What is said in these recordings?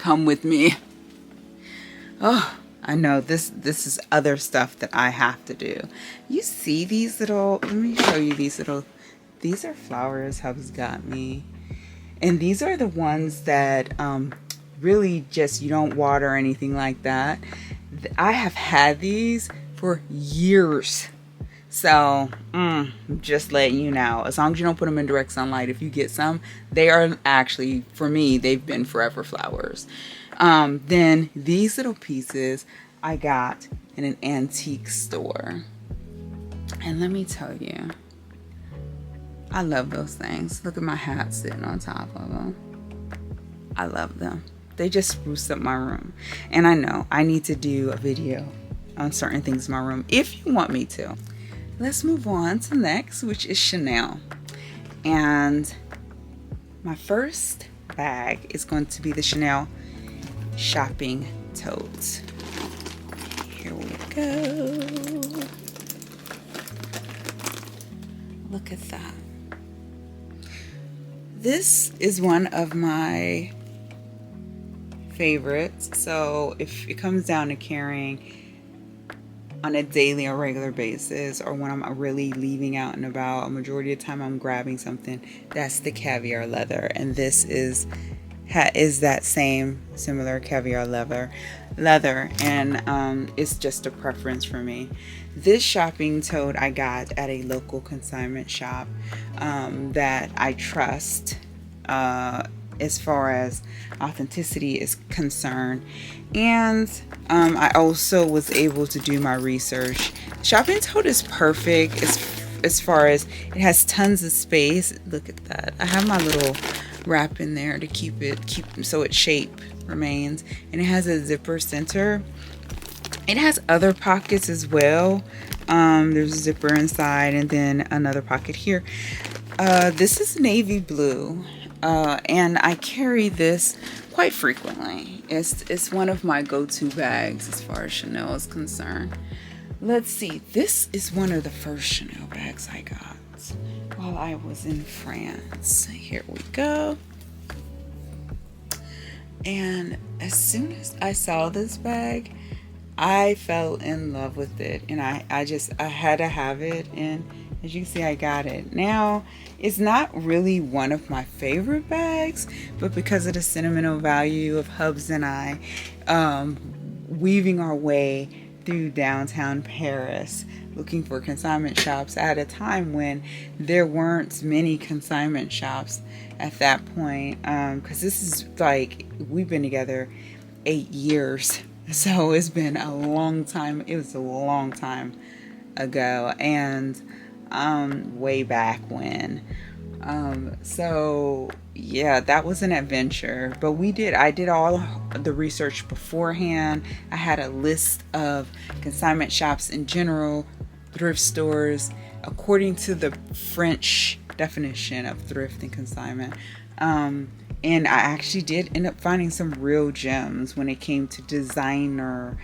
come with me. Oh, I know this is other stuff that I have to do. You see these little, let me show you these little, these are flowers Hubs got me. And these are the ones that really just, you don't water or anything like that. I have had these for years. So, just letting you know, as long as you don't put them in direct sunlight, if you get some, they are actually, for me, they've been forever flowers. Then these little pieces I got in an antique store. And let me tell you, I love those things. Look at my hat sitting on top of them. I love them. They just spruce up my room. And I know I need to do a video on certain things in my room if you want me to. Let's move on to next, which is Chanel. And my first bag is going to be the Chanel shopping tote. Here we go. Look at that. This is one of my favorites. So if it comes down to carrying on a daily or regular basis, or when I'm really leaving out and about, a majority of the time I'm grabbing something, that's the caviar leather. And this is that same similar caviar leather, and it's just a preference for me. This shopping tote I got at a local consignment shop that I trust as far as authenticity is concerned. And I also was able to do my research. Shopping tote is perfect as far as it has tons of space. Look at that. I have my little wrap in there to keep so its shape remains, and it has a zipper center. It has other pockets as well. There's a zipper inside and then another pocket here. This is navy blue, and I carry this quite frequently. It's one of my go-to bags as far as Chanel is concerned. Let's see, this is one of the first Chanel bags I got while I was in France. Here we go. And as soon as I saw this bag, I fell in love with it, and I had to have it. And as you can see, I got it. Now, it's not really one of my favorite bags, but because of the sentimental value of Hubs and I weaving our way through downtown Paris looking for consignment shops at a time when there weren't many consignment shops at that point, because this is like, we've been together 8 years, so it's been a long time. It was a long time ago, and way back when. So yeah, that was an adventure, but I did all the research beforehand. I had a list of consignment shops in general, thrift stores, according to the French definition of thrift and consignment. And I actually did end up finding some real gems when it came to designer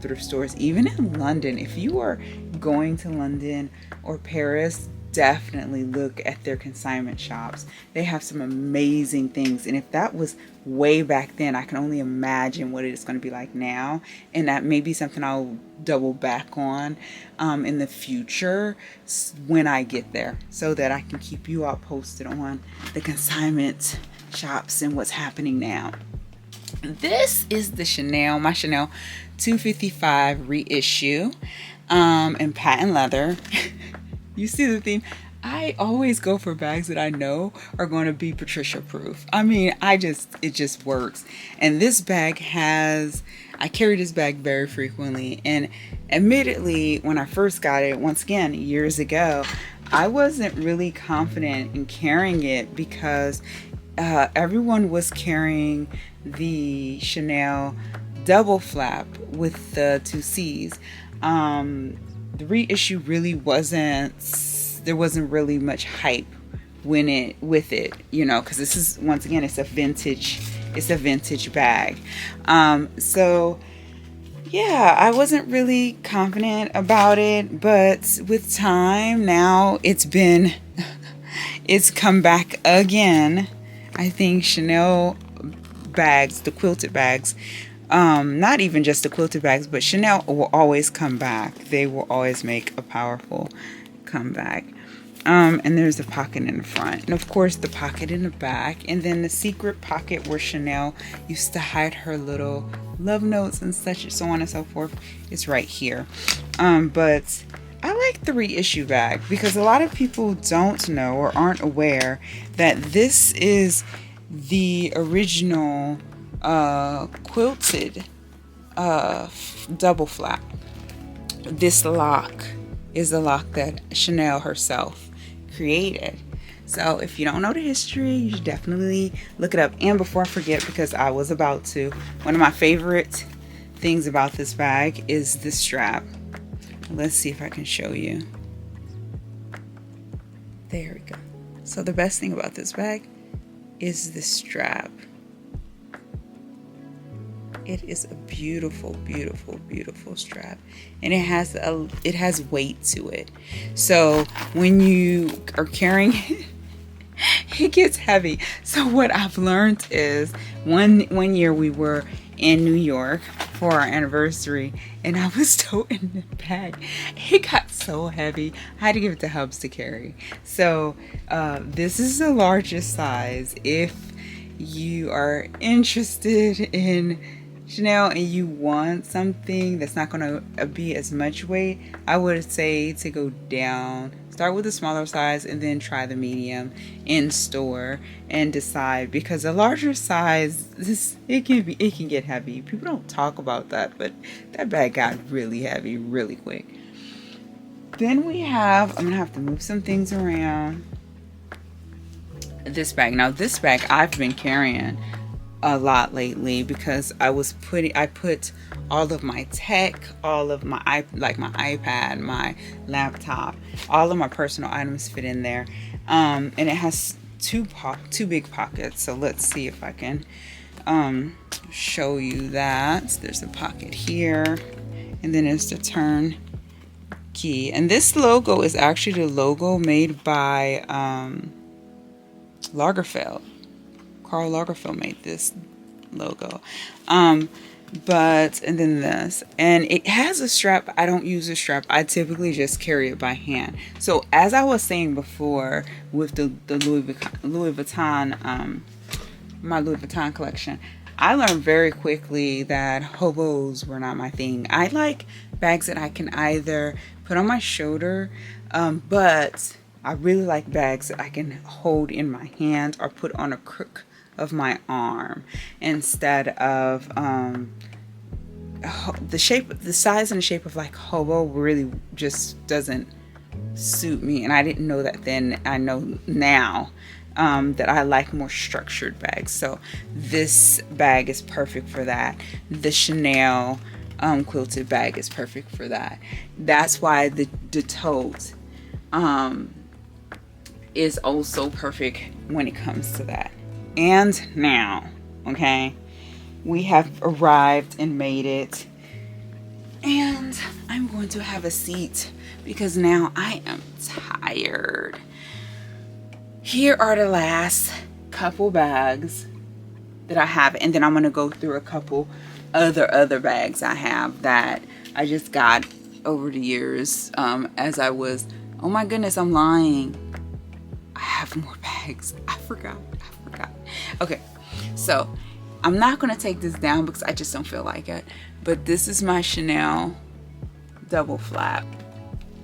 thrift stores, even in London. If you are going to London or Paris, definitely look at their consignment shops. They have some amazing things, and if that was way back then, I can only imagine what it's going to be like now. And that may be something I'll double back on in the future when I get there, so that I can keep you all posted on the consignment shops and what's happening now. This is the Chanel, my Chanel 255 reissue in patent leather. You see the theme? I always go for bags that I know are going to be Patricia proof. I mean, it just works. And this bag I carry this bag very frequently. And admittedly, when I first got it, once again, years ago, I wasn't really confident in carrying it because everyone was carrying the Chanel double flap with the 2 C's. The reissue really there wasn't really much hype with it, you know, because this is, once again, it's a vintage bag. So yeah, I wasn't really confident about it, but with time now it's come back again. I think Chanel bags, the quilted bags, not even just the quilted bags, but Chanel will always come back. They will always make a powerful comeback. And there's a pocket in the front, and of course the pocket in the back, and then the secret pocket where Chanel used to hide her little love notes and such, so on and so forth, is right here. But I like the reissue bag because a lot of people don't know or aren't aware that this is the original quilted double flap. This lock is the lock that Chanel herself created. So if you don't know the history, you should definitely look it up. And before I forget, because I was about to, one of my favorite things about this bag is the strap. Let's see if I can show you. There we go. So the best thing about this bag is the strap. It is a beautiful, beautiful, beautiful strap, and it has weight to it. So when you are carrying it, it gets heavy. So what I've learned is one year we were in New York for our anniversary, and I was toting the bag. It got so heavy, I had to give it to Hubs to carry. So this is the largest size. If you are interested in Chanel and you want something that's not going to be as much weight, I would say to go down, start with the smaller size, and then try the medium in store and decide, because a larger size, it can get heavy. People don't talk about that, but that bag got really heavy really quick. Then we have, I'm gonna have to move some things around. This bag. Now this bag I've been carrying a lot lately because I put all of my tech, all of my iPad, my laptop, all of my personal items fit in there, and it has two big pockets. So let's see if I can show you that. There's a pocket here, and then there's the turn key, and this logo is actually the logo made by Lagerfeld. Karl Lagerfeld made this logo. And then this, and it has a strap. I don't use a strap. I typically just carry it by hand. So as I was saying before with the Louis Vuitton, my Louis Vuitton collection, I learned very quickly that hobos were not my thing. I like bags that I can either put on my shoulder, but I really like bags that I can hold in my hand or put on a crook of my arm, instead of the size and the shape of like hobo really just doesn't suit me. And I didn't know that then. I know now that I like more structured bags. So this bag is perfect for that. The Chanel quilted bag is perfect for that. That's why the tote is also perfect when it comes to that. And now, okay, we have arrived and made it, and I'm going to have a seat because now I am tired. Here are the last couple bags that I have, and then I'm going to go through a couple other bags I have that I just got over the years as I was, oh my goodness, I'm lying. I have more bags. I forgot. Okay, so I'm not going to take this down because I just don't feel like it. But this is my Chanel double flap.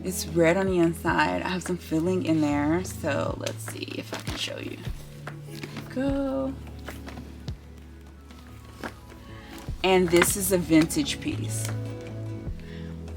It's red on the inside. I have some filling in there. So let's see if I can show you. Here we go. And this is a vintage piece.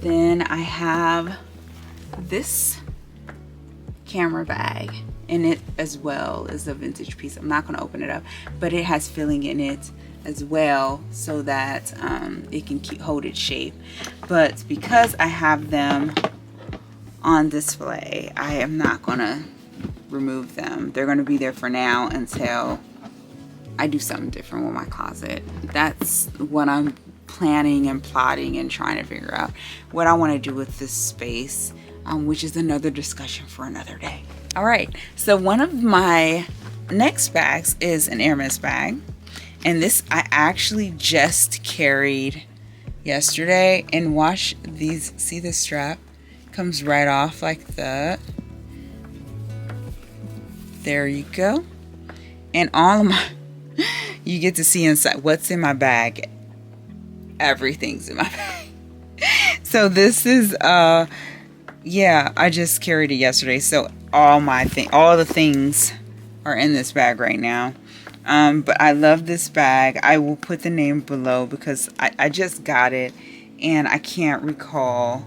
Then I have this camera bag, and it as well is a vintage piece. I'm not going to open it up, but it has filling in it as well so that it can hold its shape. But because I have them on display, I am not going to remove them. They're going to be there for now until I do something different with my closet. That's what I'm planning and plotting and trying to figure out what I want to do with this space, which is another discussion for another day. All right, so one of my next bags is an Hermes bag, And this I actually just carried yesterday. And watch these, see the strap comes right off like that. There you go. And all of my, you get to see inside what's in my bag. Everything's in my bag. So this is yeah, I just carried it yesterday. So all the things are in this bag right now. But I love this bag. I will put the name below because I just got it and I can't recall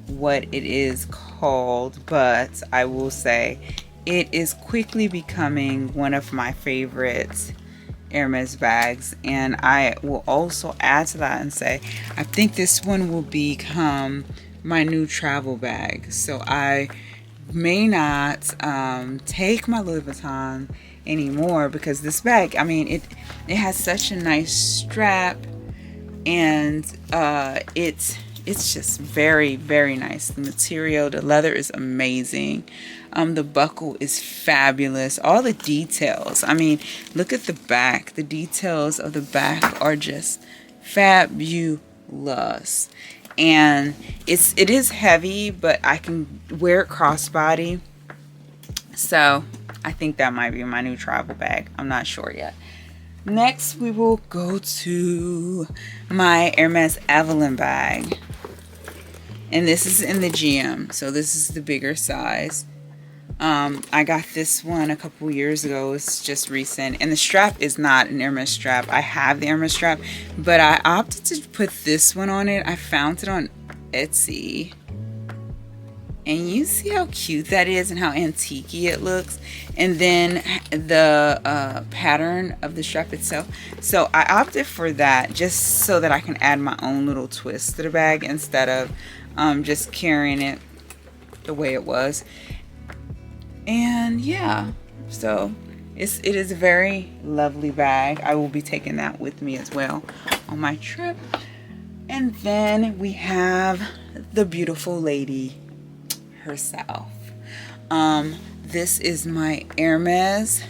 what it is called, but I will say it is quickly becoming one of my favorites Hermes bags. And I will also add to that and say I think this one will become my new travel bag. So I may not take my Louis Vuitton anymore because this bag, I mean, it has such a nice strap, and it's just very, very nice. The material, the leather is amazing. The buckle is fabulous. All the details, I mean, look at the back. The details of the back are just fabulous. And it is heavy, but I can wear it crossbody. So I think that might be my new travel bag. I'm not sure yet. Next, we will go to my Hermes Evelyn bag. And this is in the GM. So this is the bigger size. I got this one a couple years ago. It's just recent. And the strap is not an Hermes strap. I have the Hermes strap, but I opted to put this one on it. I found it on Etsy. And you see how cute that is and how antique-y it looks. And then the pattern of the strap itself. So I opted for that just so that I can add my own little twist to the bag instead of just carrying it the way it was. And yeah, so it is a very lovely bag. I will be taking that with me as well on my trip. And then we have the beautiful lady herself. This is my Hermes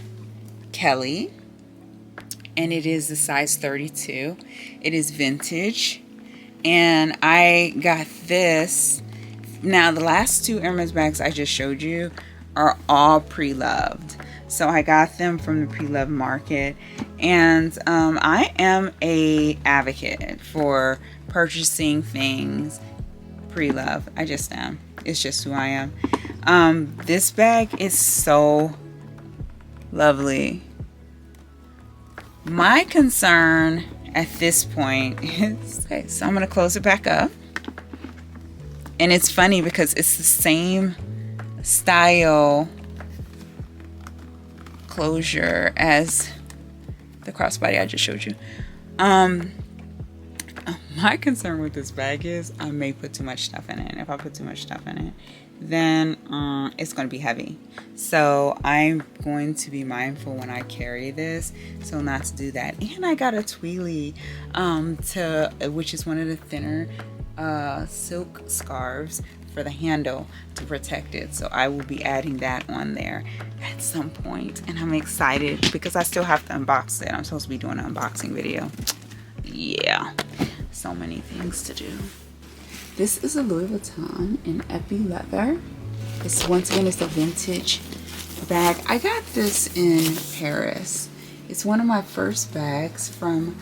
Kelly, and it is the size 32. It is vintage, and I got this. Now the last two Hermes bags I just showed you are all pre-loved, so I got them from the pre-loved market. And I am a advocate for purchasing things pre-love. I just am. It's just who I am. This bag is so lovely. My concern at this point is, okay, so I'm going to close it back up. And it's funny because it's the same style closure as the crossbody I just showed you. My concern with this bag is I may put too much stuff in it. And if I put too much stuff in it, then it's going to be heavy. So I'm going to be mindful when I carry this, so not to do that. And I got a Tweely, which is one of the thinner silk scarves for the handle to protect it. So I will be adding that on there at some point. And I'm excited because I still have to unbox it. I'm supposed to be doing an unboxing video. Yeah, so many things to do. This is a Louis Vuitton in Epi leather. It's once again, it's a vintage bag. I got this in Paris. It's one of my first bags from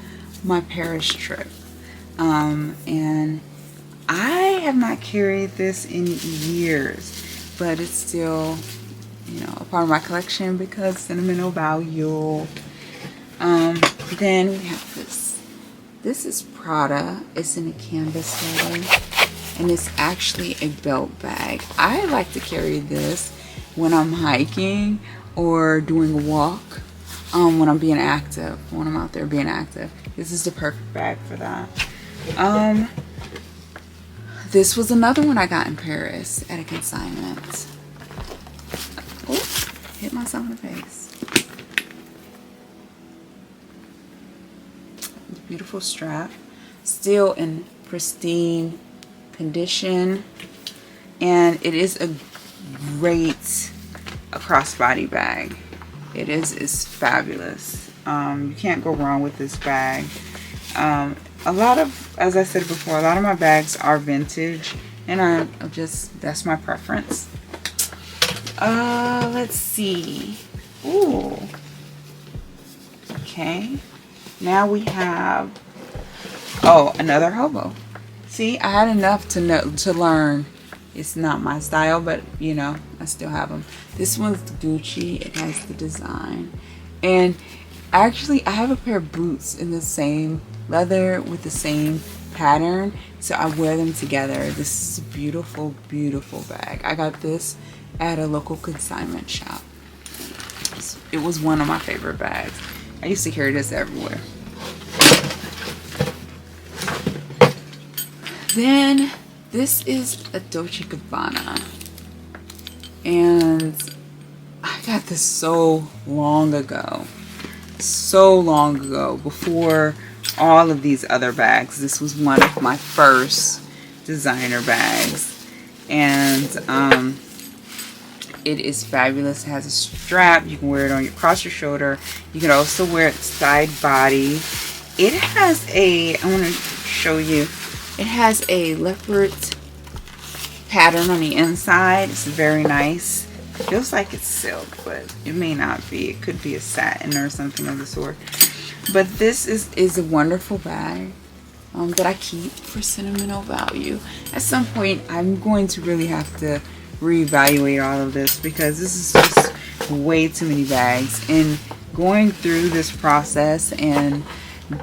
my Paris trip. And I have not carried this in years, but it's still, you know, a part of my collection because sentimental value. Then we have this. This is Prada. It's in a canvas leather, and it's actually a belt bag. I like to carry this when I'm hiking or doing a walk, when I'm being active, when I'm out there being active. This is the perfect bag for that. This was another one I got in Paris at a consignment. Oh, hit myself in the face. Beautiful strap, still in pristine condition, and it is a great crossbody bag. It's fabulous. You can't go wrong with this bag. A lot of, as I said before, a lot of my bags are vintage, and I'm just, that's my preference. Let's see. Ooh. Okay. Now we have, oh, another hobo. See, I had enough to know, to learn. It's not my style, but you know, I still have them. This one's Gucci. It has the design. And actually, I have a pair of boots in the same leather with the same pattern, so I wear them together. This is a beautiful, beautiful bag. I got this at a local consignment shop. It was one of my favorite bags. I used to carry this everywhere. Then this is a Dolce & Gabbana, and I got this so long ago, before all of these other bags. This was one of my first designer bags, and it is fabulous. It has a strap. You can wear it on across your shoulder. You can also wear it side body. It has a, I want to show you, it has a leopard pattern on the inside. It's very nice. It feels like it's silk, but it may not be. It could be a satin or something of the sort. But this is a wonderful bag that I keep for sentimental value. At some point, I'm going to really have to reevaluate all of this, because this is just way too many bags. And going through this process and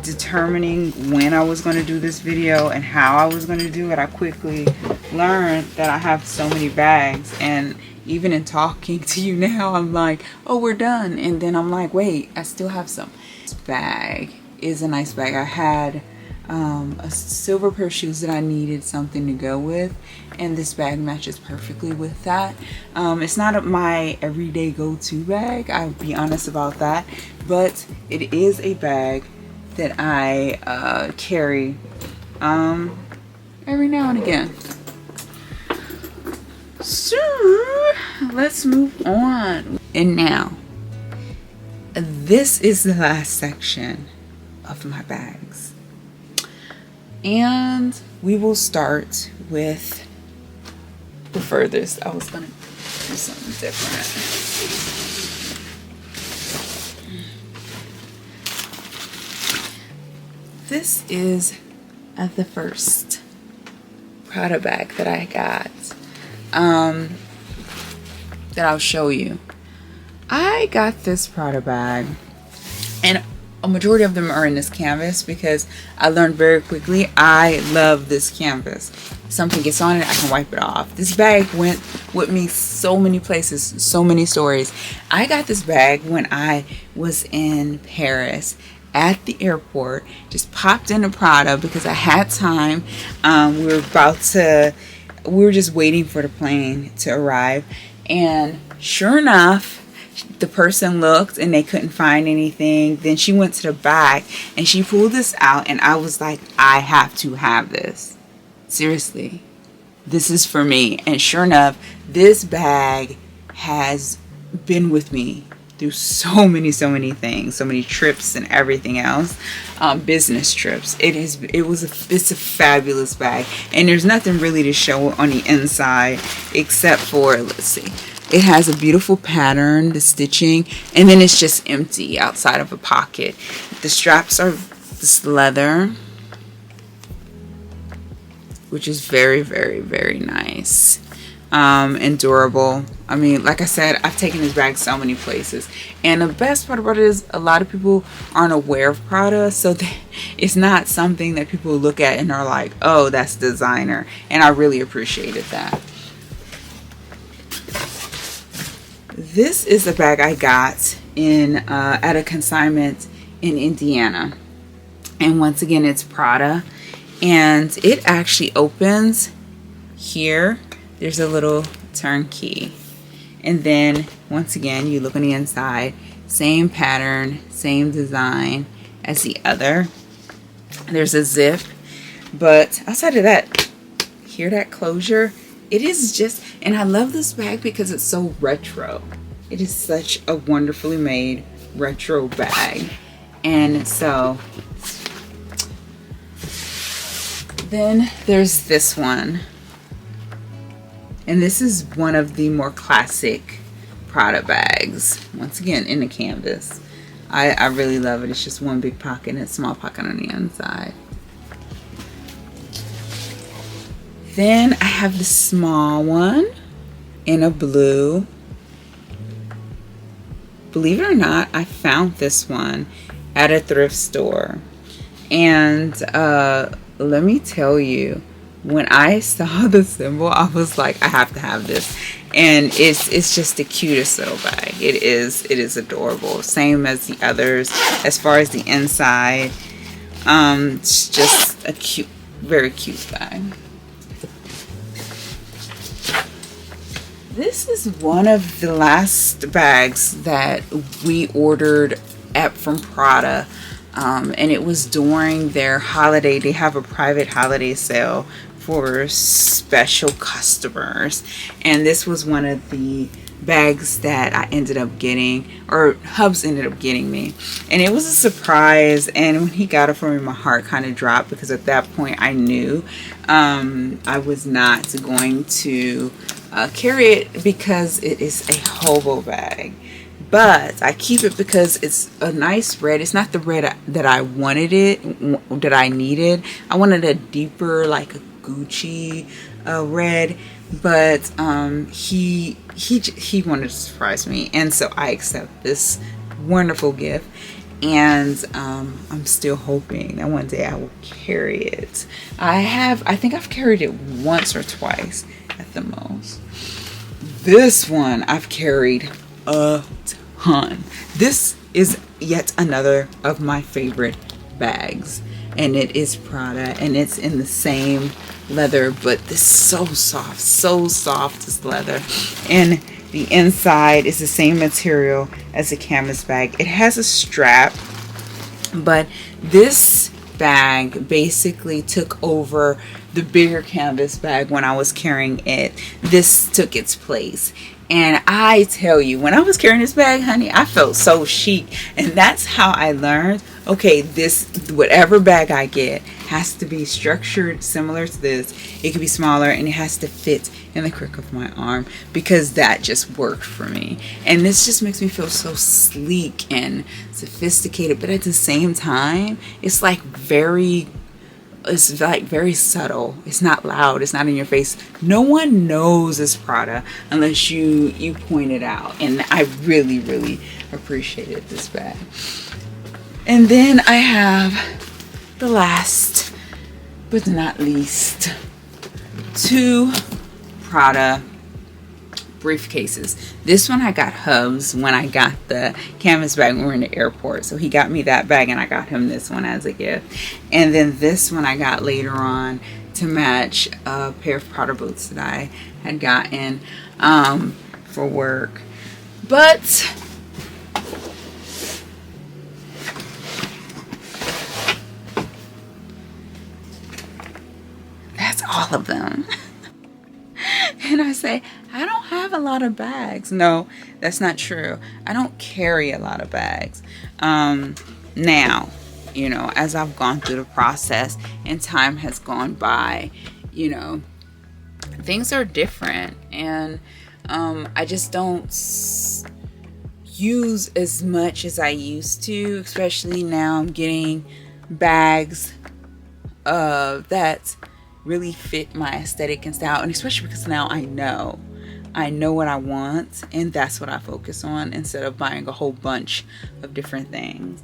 determining when I was going to do this video and how I was going to do it, I quickly learned that I have so many bags. And even in talking to you now, I'm like, oh, we're done. And then I'm like, wait, I still have some. This bag is a nice bag. I had a silver pair of shoes that I needed something to go with, and this bag matches perfectly with that. It's not my everyday go-to bag, I'll be honest about that, but it is a bag that I carry every now and again. So let's move on. And now, this is the last section of my bags. And we will start with the furthest. I was gonna do something different. This is the first Prada bag that I got, that I'll show you. I got this Prada bag, and a majority of them are in this canvas because I learned very quickly I love this canvas. If something gets on it, I can wipe it off. This bag went with me so many places, so many stories. I got this bag when I was in Paris at the airport. Just popped into Prada because I had time. We were just waiting for the plane to arrive, and sure enough, the person looked and they couldn't find anything. Then she went to the back and she pulled this out, and I was like, I have to have this. Seriously, this is for me. And sure enough, this bag has been with me through so many things, so many trips and everything else, business trips. It's a fabulous bag, and there's nothing really to show on the inside except for, let's see, it has a beautiful pattern, the stitching, and then it's just empty outside of a pocket. The straps are this leather, which is very nice, and durable. I mean, like I said, I've taken this bag so many places, and the best part about it is a lot of people aren't aware of Prada, so it's not something that people look at and are like, oh, that's designer, and I really appreciated that. This is a bag I got in at a consignment in Indiana, and once again, it's Prada, and it actually opens here. There's a little turnkey, and then once again, you look on the inside, same pattern, same design as the other. There's a zip, but outside of that, hear that closure? It is just, and I love this bag because it's so retro. It is such a wonderfully made retro bag. And so then there's this one, and this is one of the more classic Prada bags, once again in the canvas. I really love it. It's just one big pocket and a small pocket on the inside. Then I have the small one in a blue. Believe it or not, I found this one at a thrift store. And let me tell you, when I saw the symbol, I was like, I have to have this. And it's just the cutest little bag. It is adorable. Same as the others. As far as the inside, it's just a cute, very cute bag. This is one of the last bags that we ordered from Prada. And it was during their holiday. They have a private holiday sale for special customers. And this was one of the bags that I ended up getting, or Hubs ended up getting me. And it was a surprise. And when he got it for me, my heart kind of dropped, because at that point I knew I was not going to carry it, because it is a hobo bag. But I keep it because it's a nice red. It's not the red that I wanted that I needed. I wanted a deeper, like a Gucci red. But he wanted to surprise me, and so I accept this wonderful gift. And I'm still hoping that one day I will carry it. I think I've carried it once or twice at the most. This one I've carried a ton. This is yet another of my favorite bags, and it is Prada, and it's in the same leather, but this is so soft as leather. And the inside is the same material as a canvas bag. It has a strap, but this bag basically took over the bigger canvas bag. When I was carrying it, this took its place. And I tell you, when I was carrying this bag, honey, I felt so chic. And that's how I learned, okay, this, whatever bag I get has to be structured similar to this. It could be smaller, and it has to fit in the crook of my arm, because that just worked for me. And this just makes me feel so sleek and sophisticated, but at the same time, it's like very subtle. It's not loud. It's not in your face. No one knows it's Prada unless you point it out. And I really, really appreciated this bag. And then I have the last but not least, 2 Prada briefcases. This one I got Hubs when I got the canvas bag when we were in the airport. So he got me that bag, and I got him this one as a gift. And then this one I got later on to match a pair of Prada boots that I had gotten for work. But that's all of them. And I say, I don't have a lot of bags. No, that's not true. I don't carry a lot of bags. Now, you know, as I've gone through the process and time has gone by, you know, things are different. And I just don't use as much as I used to, especially now I'm getting bags that really fit my aesthetic and style, and especially because now I know what I want, and that's what I focus on instead of buying a whole bunch of different things.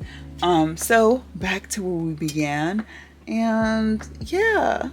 So back to where we began, and yeah,